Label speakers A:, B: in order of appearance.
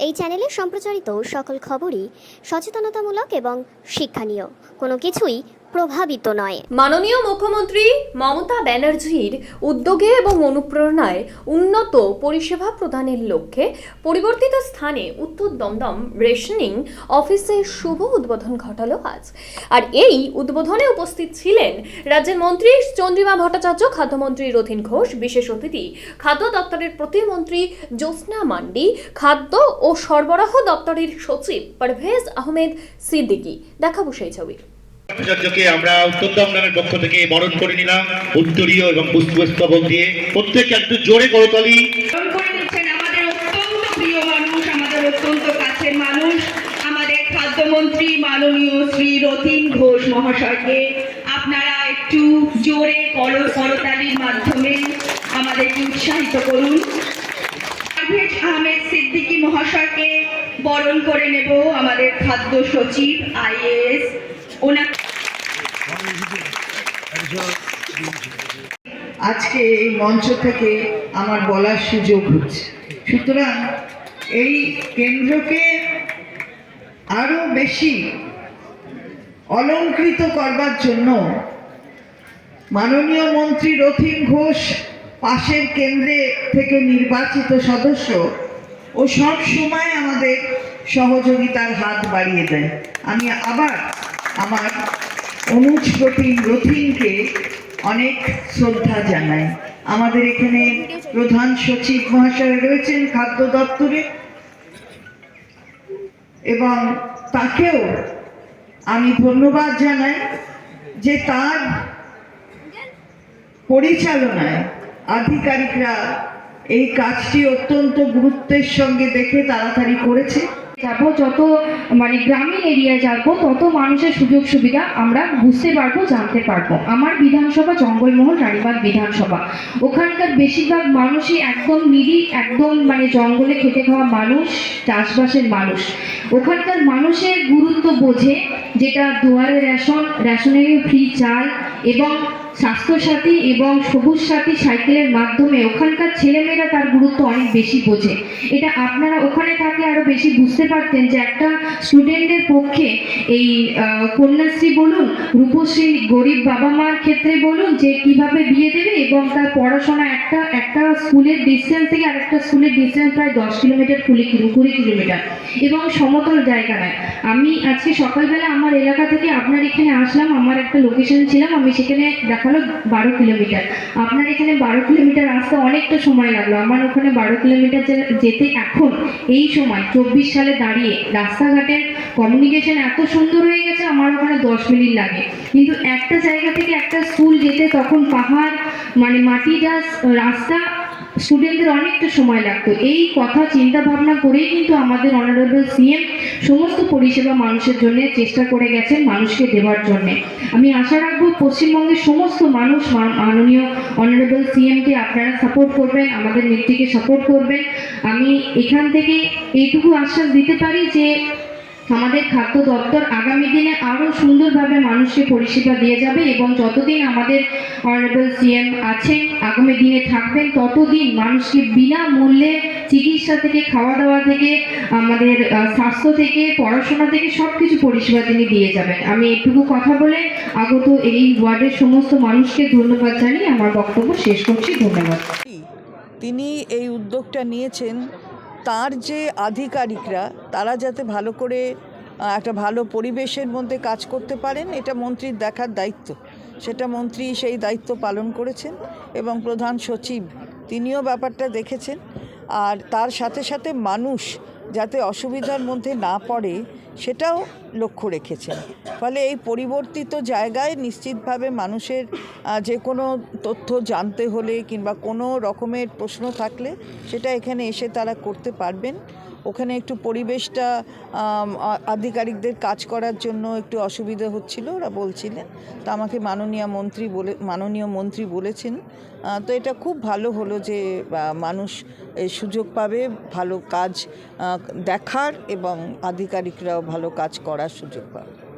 A: এই চ্যানেলে সম্প্রচারিত সকল খবরই সচেতনতামূলক এবং শিক্ষণীয়, কোনো কিছুই প্রভাবিত নয়।
B: মাননীয় মুখ্যমন্ত্রী মমতা ব্যানার্জির উদ্যোগে এবং অনুপ্রেরণায় উন্নত পরিষেবা প্রদানের লক্ষ্যে পরিবর্তিত স্থানে উত্তর দমদম রেশনিং অফিসের শুভ উদ্বোধন ঘটালো আজ। আর এই উদ্বোধনে উপস্থিত ছিলেন রাজ্যের মন্ত্রী চন্দ্রিমা ভট্টাচার্য, খাদ্যমন্ত্রী রথীন ঘোষ, বিশেষ অতিথি খাদ্য দপ্তরের প্রতিমন্ত্রী জ্যোৎস্না মান্ডি, খাদ্য ও সরবরাহ দপ্তরের সচিব পারভেজ আহমেদ সিদ্দিকী। দেখাবো সেই ছবি।
C: ভট্টাচার্যকে আমরা উত্তর দমদমের পক্ষ থেকে বরণ করে নিলাম উত্তরীয় এবং পুষ্পস্তবক দিয়ে। প্রত্যেক একটু জোরে করতালি।
D: বরণ করে নিচ্ছেন আমাদের অত্যন্ত প্রিয় মানুষ, আমাদের অত্যন্ত কাছের মানুষ, আমাদের খাদ্যমন্ত্রী মাননীয় শ্রী রথীন ঘোষ মহাশয়কে আপনারা একটু জোরে করতালির মাধ্যমে আমাদেরকে উৎসাহিত করুন। পারভেজ আহমেদ সিদ্দিকী মহাশয়কে বরণ করে নেব আমাদের খাদ্য সচিব IAS।
E: আজকে এই মঞ্চ থেকে আমার বলার সুযোগ হচ্ছে, সুতরাং এই কেন্দ্রকে আরো বেশি অলংকৃত করবার জন্য মাননীয় মন্ত্রী রথীন ঘোষ পাশের কেন্দ্রে থেকে নির্বাচিত সদস্য ও সব সময় আমাদের সহযোগিতার হাত বাড়িয়ে দেয়। আমি আবার আমার অনুজ প্রতিম রথীনকে অনেক শ্রদ্ধা জানাই। আমাদের এখানে প্রধান সচিব মহাশয় রয়েছেন খাদ্য দপ্তরে, এবং তাকেও আমি ধন্যবাদ জানাই যে তার পরিচালনায় আধিকারিকরা এই কাজটি অত্যন্ত গুরুত্বের সঙ্গে দেখে তাড়াতাড়ি করেছে।
F: যাবো যত গ্রামীণ এরিয়ায় যাবো তত মানুষের সুযোগ সুবিধা আমরা বুঝতে পারবো, জানতে পারবো। আমার বিধানসভা জঙ্গলমহল রানীবাঁধ বিধানসভা, ওখানকার বেশিরভাগ মানুষই একদম নিরিহ, একদম জঙ্গলে খেটে খাওয়া মানুষ, চাষবাসের মানুষ। ওখানকার মানুষের গুরুত্ব বোঝে, যেটা দুয়ারে রেশনের ফ্রি চাল এবং স্বাস্থ্যসাথী এবং সবুজ সাথী সাইকেলের মাধ্যমে ওখানকার ছেলেমেয়েরা তার গুরুত্ব অনেক বেশি বোঝে। এটা আপনারা ওখানে থাকলে আরো বেশি বুঝতে পারতেন যে একটা স্টুডেন্টের পক্ষে এই কন্যাশ্রী বলুন, রূপশ্রী, গরিব বাবা মার ক্ষেত্রে বলুন, যে কিভাবে বিয়ে দেবে এবং তার পড়াশোনা একটা স্কুলের ডিস্টেন্স থেকে আরেকটা স্কুলের ডিস্টেন্স প্রায় 10 কিলোমিটার 20 কিলোমিটার এবং সমতল জায়গা নয়। আমি আজকে সকালবেলা আমার এলাকা থেকে আপনার এখানে আসলাম, আমার একটা লোকেশন ছিলাম, আমি সেখানে দেখালো 12 কিলোমিটার। আপনার এখানে 12 কিলোমিটার আসতে অনেকটা সময় লাগলো। আমার ওখানে 12 কিলোমিটার যেতে এখন এই সময় 24 সালে দাঁড়িয়ে রাস্তাঘাটের কমিউনিকেশন এত সুন্দর হয়ে গেছে, আমার ওখানে 10 মিনিট লাগে। কিন্তু একটা জায়গা থেকে একটা স্কুল যেতে তখন পাহাড় মাটিটা রাস্তা, স্টুডেন্টদের অনেকটা সময় লাগতো। এই কথা চিন্তা ভাবনা করেই কিন্তু আমাদের অনারেবল CM সমস্ত পরিষেবা মানুষের জন্য চেষ্টা করে গেছেন, মানুষকে দেওয়ার জন্য। আমি আশা রাখবো পশ্চিমবঙ্গের সমস্ত মানুষ মাননীয় অনারেবল CM-কে আপনারা সাপোর্ট করবেন, আমাদের নেত্রীকে সাপোর্ট করবেন। আমি এখান থেকে এইটুকু আশ্বাস দিতে পারি যে আমাদের খাদ্য দপ্তর আগামী দিনে আরও সুন্দরভাবে মানুষকে পরিষেবা দিয়ে যাবে, এবং যতদিন আমাদের অনারেবল CM আছেন, আগামী দিনে থাকবেন, ততদিন মানুষকে বিনামূল্যে চিকিৎসা থেকে, খাওয়া দাওয়া থেকে, আমাদের স্বাস্থ্য থেকে, পড়াশোনা থেকে সব কিছু পরিষেবা তিনি দিয়ে যাবেন। আমি এটুকু কথা বলে আগত এই ওয়ার্ডের সমস্ত মানুষকে ধন্যবাদ জানিয়ে আমার বক্তব্য শেষ করছি। ধন্যবাদ।
G: তিনি এই উদ্যোগটা নিয়েছেন, তার যে আধিকারিকরা তারা যাতে ভালো করে একটা ভালো পরিবেশের মধ্যে কাজ করতে পারেন, এটা মন্ত্রীর দেখার দায়িত্ব। সেটা মন্ত্রী সেই দায়িত্ব পালন করেছেন, এবং প্রধান সচিব তিনিও ব্যাপারটা দেখেছেন। আর তার সাথে সাথে মানুষ যাতে অসুবিধার মধ্যে না পড়ে সেটাও লক্ষ্য রেখেছেন। ফলে এই পরিবর্তিত জায়গায় নিশ্চিতভাবে মানুষের যে কোনো তথ্য জানতে হলে কিংবা কোনো রকমের প্রশ্ন থাকলে সেটা এখানে এসে তারা করতে পারবেন। ওখানে একটু পরিবেশটা আধিকারিকদের কাজ করার জন্য একটু অসুবিধা হচ্ছিল, ওরা বলছিলেন। তা আমাকে মাননীয় মন্ত্রী বলেছেন। তো এটা খুব ভালো হলো যে মানুষ এই সুযোগ পাবে ভালো কাজ দেখার, এবং আধিকারিকরাও ভালো কাজ করার সুযোগ পাবে।